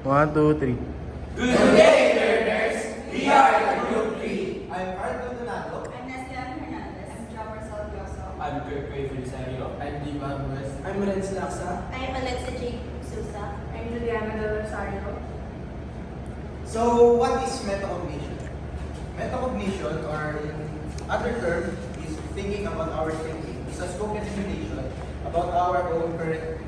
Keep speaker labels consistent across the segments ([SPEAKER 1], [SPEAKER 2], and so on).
[SPEAKER 1] One, two, three.
[SPEAKER 2] Good day, learners! We are the Group 3.
[SPEAKER 3] I'm Arthur Donato.
[SPEAKER 4] I'm Neslian Hernandez. I'm Jomar Salvioso.
[SPEAKER 2] I'm Kirk Felisario.
[SPEAKER 3] I'm Divan West.
[SPEAKER 5] I'm Renz Laksa.
[SPEAKER 4] I'm Alexa J. Sousa.
[SPEAKER 6] I'm Juliana Del Rosario.
[SPEAKER 3] So, what is metacognition? Metacognition, or in other term, is thinking about our thinking. It's a spoken explanation about our own current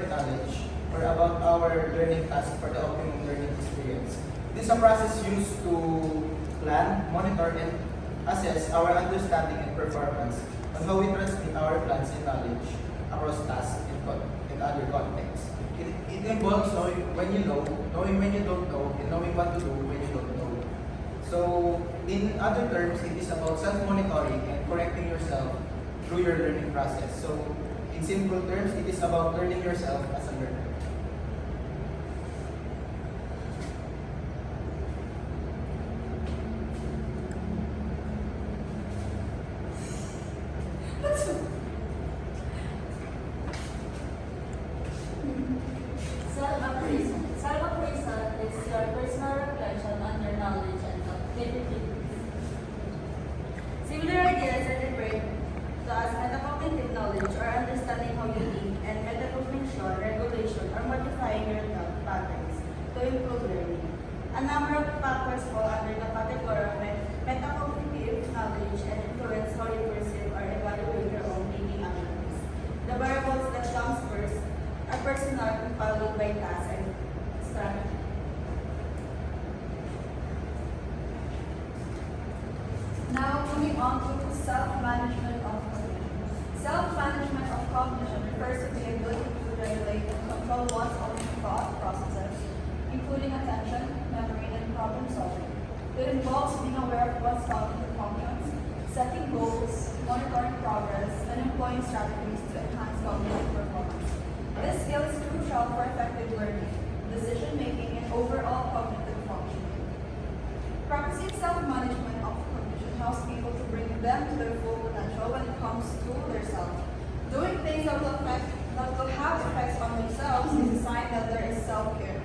[SPEAKER 3] knowledge, or about our learning task for the optimum learning experience. This is a process used to plan, monitor, and assess our understanding and performance on how we transmit our plans and knowledge across tasks and other contexts. It involves knowing when you know, knowing when you don't know, and knowing what to do when you don't know. So, in other terms, it is about self-monitoring and correcting yourself through your learning process. So, in simple terms, it is about learning yourself as a learner.
[SPEAKER 4] Self-appraisal is your personal reflection on your knowledge and capabilities. Similar ideas are referred to as metacognitive knowledge or understanding how you think, and metacognition, regulation, or modifying your thought patterns to improve learning. A number of factors fall under the category of metacognitive knowledge and influence how you perceive or evaluate your own thinking abilities. The variables that comes first are personality followed by task and strategy.
[SPEAKER 6] Now moving on to self-management of cognition. Self-management of cognition refers to the ability to regulate and control one's own thought processes, including attention, memory, and problem solving. It involves being aware of one's cognitive functions, setting goals, monitoring progress, and employing strategies to enhance cognitive performance. This skill is crucial for effective learning, decision-making, and overall cognitive functioning. Practicing self-management of cognition helps people to bring them to their full potential when it comes to their self. Doing things that will have effects on themselves is a sign that there is self-care.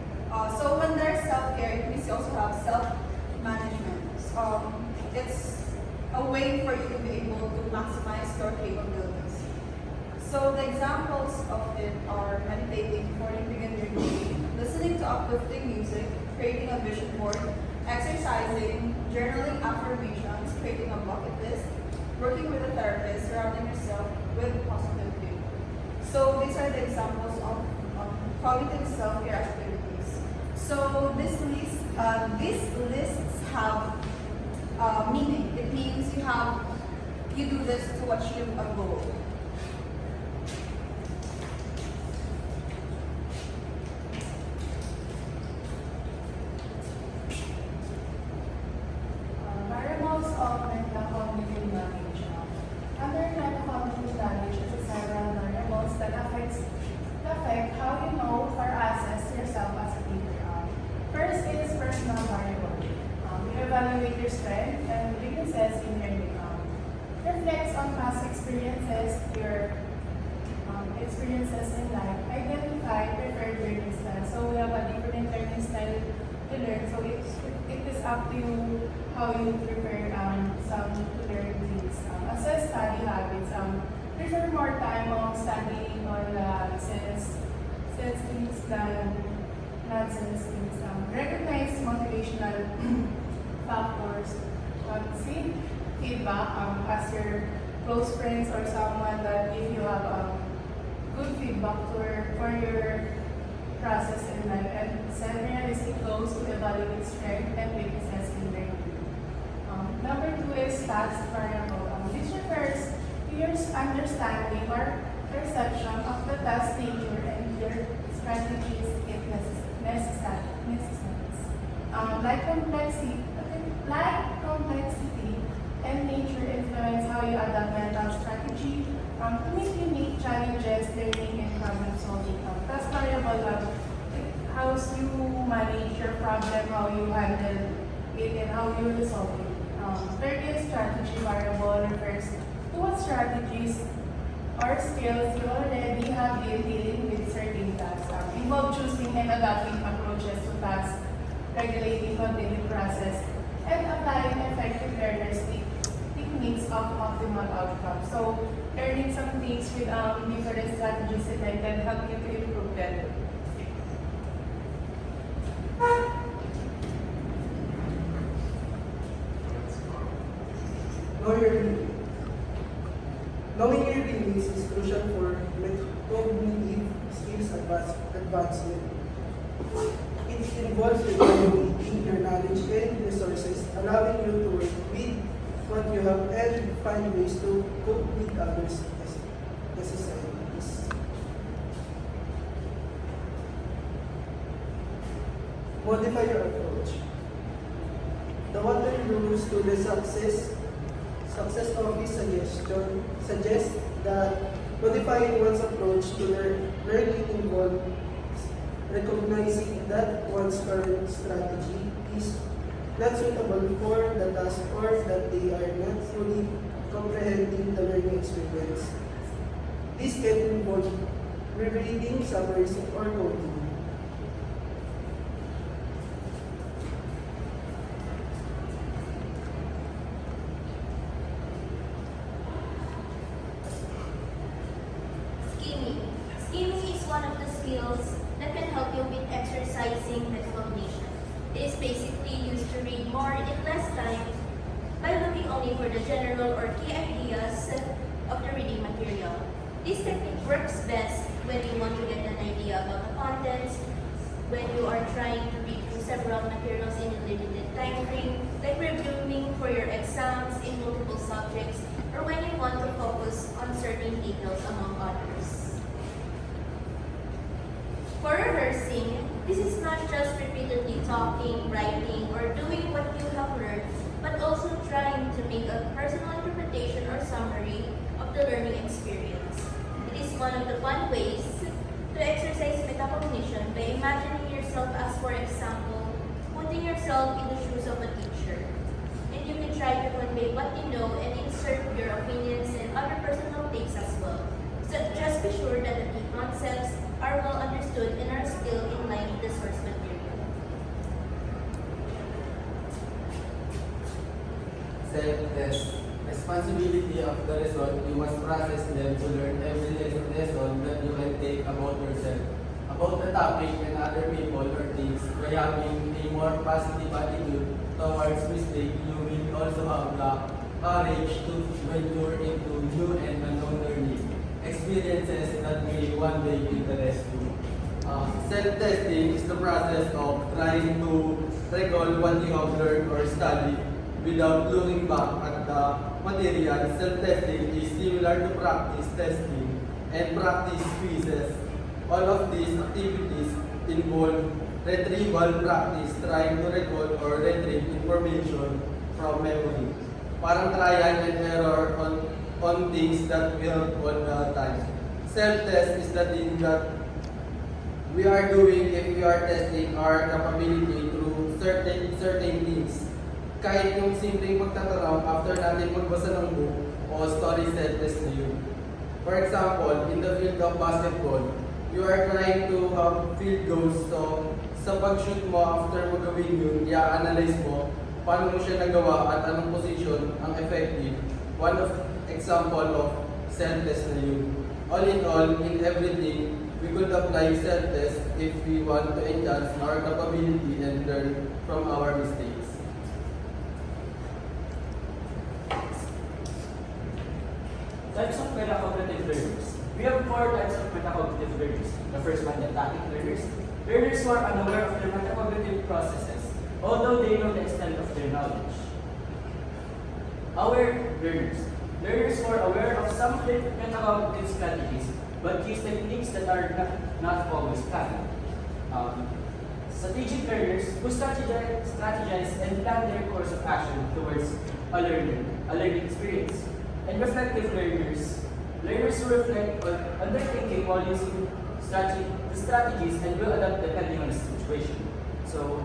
[SPEAKER 6] So when there is self-care, it means you also have self-management. It's a way for you to be able to maximize your capabilities. So the examples of it are meditating before you begin your day, listening to uplifting music, creating a vision board, exercising, journaling affirmations, creating a bucket list, working with a therapist, surrounding yourself with positive people. So these are the examples of cognitive self-care activities. So these lists have meaning. It means you do this to achieve a goal. Variables of metacognitive knowledge. Under metacognitive knowledge is several variables that affect how you know or assess yourself as a thinker. First is personal variable. You evaluate your strengths and weaknesses in learning. Reflects on past experiences, your experiences in life. Identify preferred learning style. So we have a different learning style to learn. So it is up to you how you prefer some to learn things. Assess study habits. Prefer more time on studying on sense things than nonsense things. Recognize motivational factors. Seek feedback as your close friends or someone that if you have good feedback for your process in life, and set realistic goals to evaluate strength and weaknesses in learning. Number 2 is task variable. This refers to your understanding or perception of the task nature and your strategies if necessary. Complexity and nature influence how you adapt mental strategy to meet unique challenges, learning, and problem solving. Task variable how you manage your problem, how you handle it, and how you resolve it. Third is strategy variable refers to what strategies
[SPEAKER 1] or skills you already have in dealing with certain tasks involve choosing and adapting approaches to tasks, regulating cognitive process, and applying effective techniques of optimal outcomes. So, learning some things with different strategies that can help you to improve better.
[SPEAKER 5] Know your limits. Knowing your limits is crucial for cognitive skills advancement. It involves evaluating your knowledge and resources, allowing you to work with what you have and find ways to cope with others' necessities. Modify your approach. The Waterloo Student Success Office suggests that modifying one's approach to learning involves recognizing that one's current strategy is not suitable for the task or that they are not fully comprehending the learning experience. This can involve rereading, summarizing, or coding.
[SPEAKER 7] Skimming. Skimming is one of the skills that can help you with exercising metacognition. It is basically used to read more in less time by looking only for the general or key ideas of the reading material. This technique works best when you want to get an idea about the contents, when you are trying to read through several materials in a limited time frame, like reviewing for your exams in multiple subjects, or when you want to focus on certain details among others. For rehearsing, this is not just repeatedly talking, writing, or doing what you have learned, but also trying to make a personal interpretation or summary of the learning experience. It is one of the fun ways to exercise metacognition by imagining yourself as, for example, putting yourself in the shoes of a teacher. And you can try to convey what you know and insert your opinions and other personal takes as well. So just be sure that the key concepts are well understood and are still in line with the source material.
[SPEAKER 2] Self-test. Responsibility of the result, you must process them to learn every lesson that you can take about yourself, about the topic and other people or things. By having a more positive attitude towards mistake, you will also have the courage to venture into new and unknown learning experiences that may one day interest you. Self-testing is the process of trying to recall what you have learned or studied without looking back at the material. Self-testing is similar to practice testing and practice quizzes. All of these activities involve retrieval practice, trying to recall or retrieve information from memory. Parang trial and error on things that we have all the time. Self-test is the thing that we are doing if we are testing our capability through certain things. Kahit yung simpleng magtatanong after natin magbasa ng book o story set test to you. For example, in the field of basketball, you are trying to have field goals. So, sa pag-shoot mo after mo gawin yun, i-analyze mo paano mo siya nagawa at anong position ang effective. One of example of self-test na yun. All in all, in everything, we could apply self-test if we want to enhance our capability and learn from our mistakes.
[SPEAKER 8] Types of metacognitive learners. We have 4 types of metacognitive learners. The first one, the tacit learners. Learners who are unaware of their metacognitive processes, although they know the extent of their knowledge. Aware learners. Learners who are aware of some metacognitive strategies, but use techniques that are not always planned. Strategic learners who strategize and plan their course of action towards a learning experience. And reflective learners who reflect on their thinking while using the strategies and will adapt depending on the situation. So,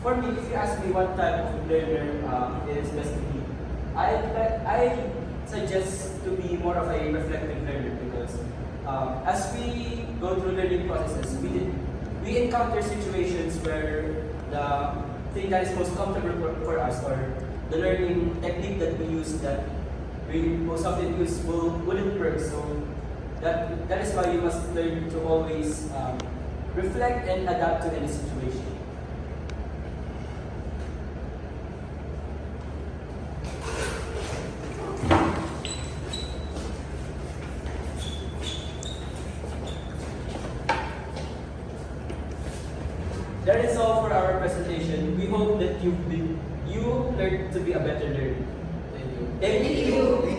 [SPEAKER 8] for me, if you ask me what type of learner is best to be, I suggest to be more of a reflective learner because as we go through learning processes, we encounter situations where the thing that is most comfortable for us or the learning technique that we use that we most often use wouldn't work. So that is why you must learn to always reflect and adapt to any situation. That is all for our presentation. We hope that you learned to be a better learner.
[SPEAKER 2] Thank you.
[SPEAKER 8] Thank you.
[SPEAKER 3] Thank